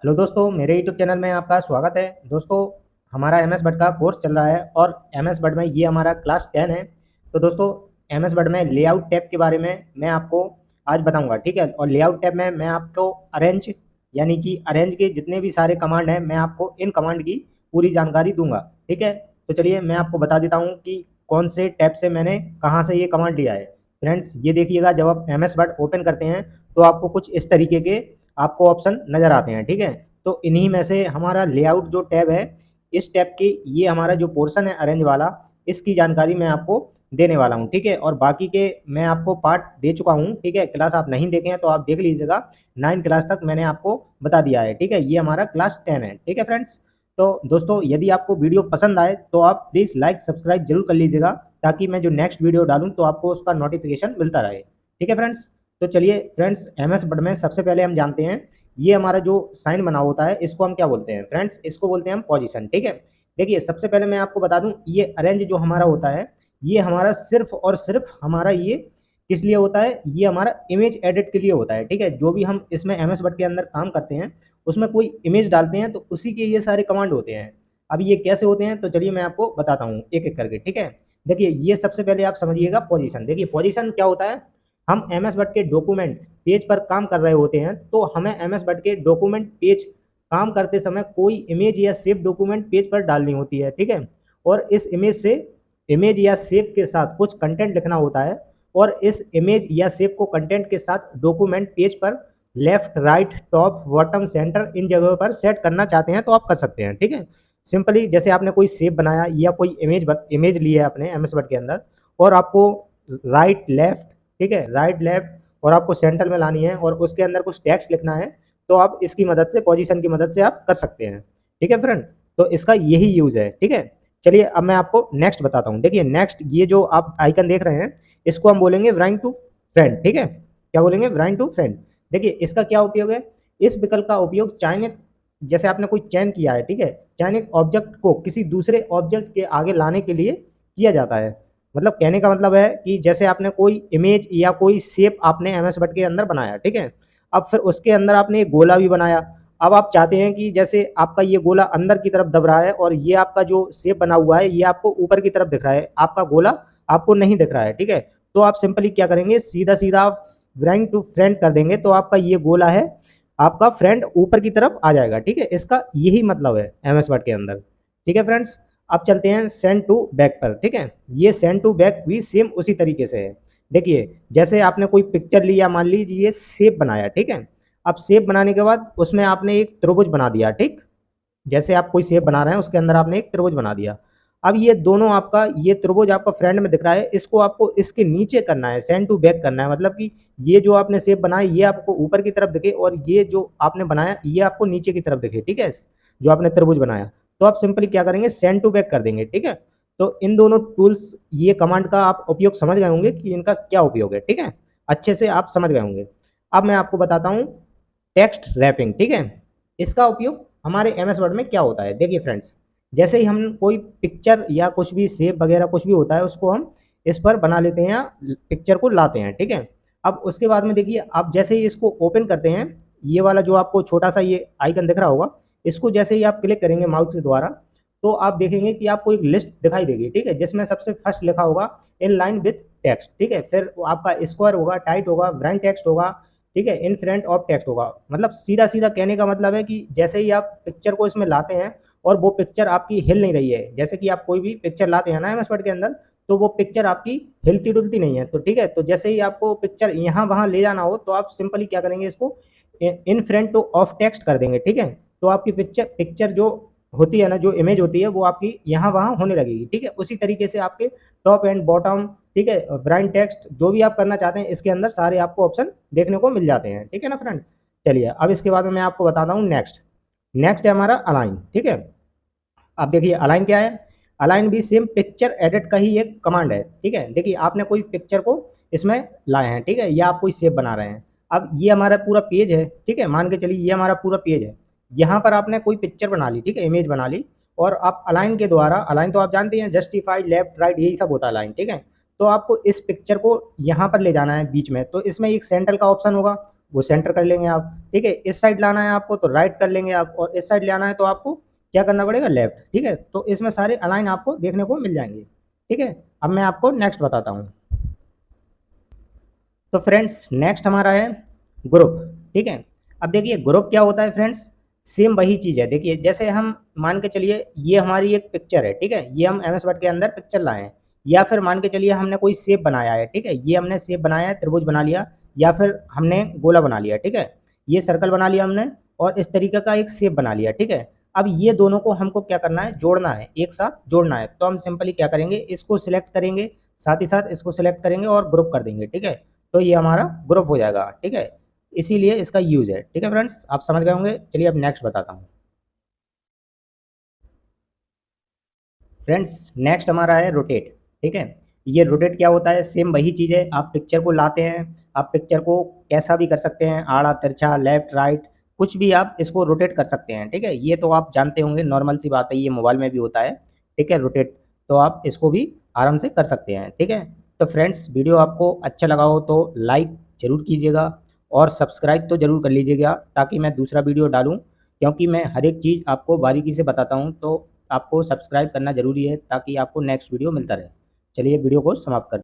Hello दोस्तों, मेरे YouTube channel में आपका स्वागत है। दोस्तों, हमारा एम एस वर्ड का कोर्स चल रहा है और एम एस वर्ड में ये हमारा क्लास 10 है। तो दोस्तों, एम एस वर्ड में लेआउट टैब के बारे में मैं आपको आज बताऊंगा, ठीक है। और लेआउट टैब में मैं आपको अरेंज यानी कि अरेंज के जितने भी सारे कमांड हैं, मैं आपको इन कमांड की पूरी जानकारी दूंगा, ठीक है। तो चलिए मैं आपको बता देता हूँ कि कौन से टैब से मैंने कहाँ से ये कमांड लिया है। फ्रेंड्स, ये देखिएगा, जब आप एम एस वर्ड ओपन करते हैं तो आपको कुछ इस तरीके के आपको ऑप्शन नज़र आते हैं, ठीक है। तो इन्हीं में से हमारा लेआउट जो टैब है, इस टैब की ये हमारा जो पोर्शन है अरेंज वाला, इसकी जानकारी मैं आपको देने वाला हूँ, ठीक है। और बाकी के मैं आपको पार्ट दे चुका हूँ, ठीक है। क्लास आप नहीं देखे हैं तो आप देख लीजिएगा, 9 क्लास तक मैंने आपको बता दिया है, ठीक है। ये हमारा क्लास 10 है, ठीक है फ्रेंड्स। तो दोस्तों, यदि आपको वीडियो पसंद आए तो आप प्लीज़ लाइक सब्सक्राइब जरूर कर लीजिएगा, ताकि मैं जो नेक्स्ट वीडियो डालूँ तो आपको उसका नोटिफिकेशन मिलता रहे, ठीक है फ्रेंड्स। तो चलिए फ्रेंड्स, एम एस वर्ड में सबसे पहले हम जानते हैं, ये हमारा जो साइन बना होता है इसको हम क्या बोलते हैं फ्रेंड्स, इसको बोलते हैं हम पोजीशन, ठीक है। देखिए, सबसे पहले मैं आपको बता दूं, ये अरेंज जो हमारा होता है, ये हमारा सिर्फ और सिर्फ हमारा ये किस लिए होता है, ये हमारा इमेज एडिट के लिए होता है, ठीक है। जो भी हम इसमें एम एस वर्ड के अंदर काम करते हैं, उसमें कोई इमेज डालते हैं तो उसी के ये सारे कमांड होते हैं। अब ये कैसे होते हैं तो चलिए मैं आपको बताता हूँ एक एक करके, ठीक है। देखिए, ये सबसे पहले आप समझिएगा पोजीशन। देखिए, पोजीशन क्या होता है, हम एम एस वर्ड के डॉक्यूमेंट पेज पर काम कर रहे होते हैं, तो हमें एम एस वर्ड के डॉक्यूमेंट पेज काम करते समय कोई इमेज या सेव डॉक्यूमेंट पेज पर डालनी होती है, ठीक है। और इस इमेज या सेव के साथ कुछ कंटेंट लिखना होता है, और इस इमेज या सेव को कंटेंट के साथ डॉक्यूमेंट पेज पर left, right, top, bottom, centre इन जगहों पर सेट करना चाहते हैं तो आप कर सकते हैं, ठीक है। सिंपली जैसे आपने कोई सेव बनाया या कोई इमेज ली है अपने एम एस वर्ड के अंदर, और आपको राइट लेफ्ट, ठीक है, राइट लेफ्ट, और आपको सेंटर में लानी है और उसके अंदर कुछ टेक्स्ट लिखना है, तो आप इसकी मदद से, पोजीशन की मदद से आप कर सकते हैं, ठीक है फ्रेंड। तो इसका यही यूज है, ठीक है। चलिए अब मैं आपको नेक्स्ट बताता हूँ। देखिए, नेक्स्ट ये जो आप आइकन देख रहे हैं, इसको हम बोलेंगे व्राइंग टू फ्रेंड, ठीक है। क्या बोलेंगे? व्राइंग टू फ्रेंड। देखिए, इसका क्या उपयोग है, इस विकल्प का उपयोग चयनित, जैसे आपने कोई चयन किया है, ठीक है, चयनित ऑब्जेक्ट को किसी दूसरे ऑब्जेक्ट के आगे लाने के लिए किया जाता है। मतलब कहने का मतलब है कि जैसे आपने कोई इमेज या कोई शेप आपने एम एस वर्ड के अंदर बनाया, ठीक है। अब फिर उसके अंदर आपने एक गोला भी बनाया। अब आप चाहते हैं कि जैसे आपका ये गोला अंदर की तरफ दब रहा है और ये आपका जो शेप बना हुआ है ये आपको ऊपर की तरफ दिख रहा है, आपका गोला आपको नहीं दिख रहा है, ठीक है। तो आप सिंपली क्या करेंगे, सीधा सीधा फ्रेंड टू फ्रेंड कर देंगे, तो आपका ये गोला है, आपका फ्रेंड ऊपर की तरफ आ जाएगा, ठीक है। इसका यही मतलब है एम एस वर्ड के अंदर, ठीक है फ्रेंड्स। अब चलते हैं सेंड टू बैक पर, ठीक है। ये सेंड टू बैक भी सेम उसी तरीके से है। देखिए, जैसे आपने कोई पिक्चर लिया, मान लीजिए ये शेप बनाया, ठीक है। अब शेप बनाने के बाद उसमें आपने एक त्रिभुज बना दिया, ठीक। जैसे आप कोई शेप बना रहे हैं उसके अंदर आपने एक त्रिभुज बना दिया। अब ये दोनों आपका, ये त्रिभुज आपका फ्रेंड में दिख रहा है, इसको आपको इसके नीचे करना है, सेंड टू बैक करना है। मतलब कि ये जो आपने शेप बनाया ये आपको ऊपर की तरफ दिखे और ये जो आपने बनाया ये आपको नीचे की तरफ दिखे, ठीक है, जो आपने त्रिभुज बनाया। तो आप सिंपली क्या करेंगे, सेंड टू बैक कर देंगे, ठीक है। तो इन दोनों टूल्स, ये कमांड का आप उपयोग समझ गए होंगे कि इनका क्या उपयोग है, ठीक है। अच्छे से आप समझ गए होंगे। अब मैं आपको बताता हूँ टेक्स्ट रैपिंग, ठीक है। इसका उपयोग हमारे एम एस वर्ड में क्या होता है। देखिए फ्रेंड्स, जैसे ही हम कोई पिक्चर या कुछ भी शेप वगैरह कुछ भी होता है उसको हम इस पर बना लेते हैं या पिक्चर को लाते हैं, ठीक है। अब उसके बाद में देखिए, आप जैसे ही इसको ओपन करते हैं, ये वाला जो आपको छोटा सा ये आइकन दिख रहा होगा, इसको जैसे ही आप क्लिक करेंगे माउस के द्वारा, तो आप देखेंगे कि आपको एक लिस्ट दिखाई देगी, ठीक है, जिसमें सबसे फर्स्ट लिखा होगा इन लाइन विथ टेक्स्ट, ठीक है। फिर आपका स्क्वायर होगा, टाइट होगा, ब्रांड टेक्स्ट होगा, ठीक है, इन फ्रंट ऑफ टेक्स्ट होगा। मतलब सीधा सीधा कहने का मतलब है कि जैसे ही आप पिक्चर को इसमें लाते हैं और वो पिक्चर आपकी हिल नहीं रही है, जैसे कि आप कोई भी पिक्चर लाते हैं ना एम एस वर्ड के अंदर, तो वो पिक्चर आपकी हिलती डुलती नहीं है, तो ठीक है। तो जैसे ही आपको पिक्चर यहाँ वहाँ ले जाना हो तो आप सिंपली क्या करेंगे, इसको इन फ्रंट ऑफ टेक्स्ट कर देंगे, ठीक है। तो आपकी पिक्चर जो होती है ना, जो इमेज होती है वो आपकी यहाँ वहाँ होने लगेगी, ठीक है। उसी तरीके से आपके टॉप एंड बॉटम, ठीक है, ब्राइंड टेक्स्ट जो भी आप करना चाहते हैं इसके अंदर सारे आपको ऑप्शन देखने को मिल जाते हैं, ठीक है ना फ्रेंड। चलिए अब इसके बाद में मैं आपको बताता हूँ नेक्स्ट। नेक्स्ट है हमारा अलाइन, ठीक है। अब देखिए अलाइन क्या है, अलाइन भी सेम पिक्चर एडिट का ही एक कमांड है, ठीक है। देखिए, आपने कोई पिक्चर को इसमें लाए हैं, ठीक है, या आप कोई शेप बना रहे हैं। अब ये हमारा पूरा पेज है, ठीक है, मान के चलिए ये हमारा पूरा पेज है। यहाँ पर आपने कोई पिक्चर बना ली, ठीक है, इमेज बना ली, और आप अलाइन के द्वारा, अलाइन तो आप जानते हैं, जस्टिफाइड, लेफ्ट, राइट, यही सब होता है अलाइन, ठीक है। तो आपको इस पिक्चर को यहाँ पर ले जाना है बीच में, तो इसमें एक सेंटर का ऑप्शन होगा, वो सेंटर कर लेंगे आप, ठीक है। इस साइड लाना है आपको तो राइट कर लेंगे आप, और इस साइड ले आना है तो आपको क्या करना पड़ेगा, लेफ्ट, ठीक है। तो इसमें सारे अलाइन आपको देखने को मिल जाएंगे, ठीक है। अब मैं आपको नेक्स्ट बताता हूँ। तो फ्रेंड्स नेक्स्ट हमारा है ग्रुप, ठीक है। अब देखिए ग्रुप क्या होता है फ्रेंड्स, सेम वही चीज़ है। देखिए जैसे हम मान के चलिए ये हमारी एक पिक्चर है, ठीक है, ये हम एमएस वर्ड के अंदर पिक्चर लाए हैं, या फिर मान के चलिए हमने कोई शेप बनाया है, ठीक है, ये हमने शेप बनाया है, त्रिभुज बना लिया, या फिर हमने गोला बना लिया, ठीक है, ये सर्कल बना लिया हमने, और इस तरीके का एक शेप बना लिया, ठीक है। अब ये दोनों को हमको क्या करना है, जोड़ना है, एक साथ जोड़ना है। तो हम सिंपली क्या करेंगे, इसको सिलेक्ट करेंगे, साथ ही साथ इसको सिलेक्ट करेंगे और ग्रुप कर देंगे, ठीक है। तो ये हमारा ग्रुप हो जाएगा, ठीक है। इसीलिए इसका यूज है, ठीक है फ्रेंड्स, आप समझ गए होंगे। चलिए अब नेक्स्ट बताता हूँ। फ्रेंड्स नेक्स्ट हमारा है रोटेट, ठीक है। ये रोटेट क्या होता है, सेम वही चीज़ है। आप पिक्चर को लाते हैं, आप पिक्चर को कैसा भी कर सकते हैं, आड़ा तिरछा, लेफ्ट राइट, कुछ भी आप इसको रोटेट कर सकते हैं, ठीक है। ये तो आप जानते होंगे, नॉर्मल सी बात है, ये मोबाइल में भी होता है, ठीक है, रोटेट। तो आप इसको भी आराम से कर सकते हैं, ठीक है। तो फ्रेंड्स वीडियो आपको अच्छा लगा हो तो लाइक ज़रूर कीजिएगा, और सब्सक्राइब तो ज़रूर कर लीजिएगा, ताकि मैं दूसरा वीडियो डालूँ, क्योंकि मैं हर एक चीज़ आपको बारीकी से बताता हूँ। तो आपको सब्सक्राइब करना ज़रूरी है, ताकि आपको नेक्स्ट वीडियो मिलता रहे। चलिए वीडियो को समाप्त करते हैं।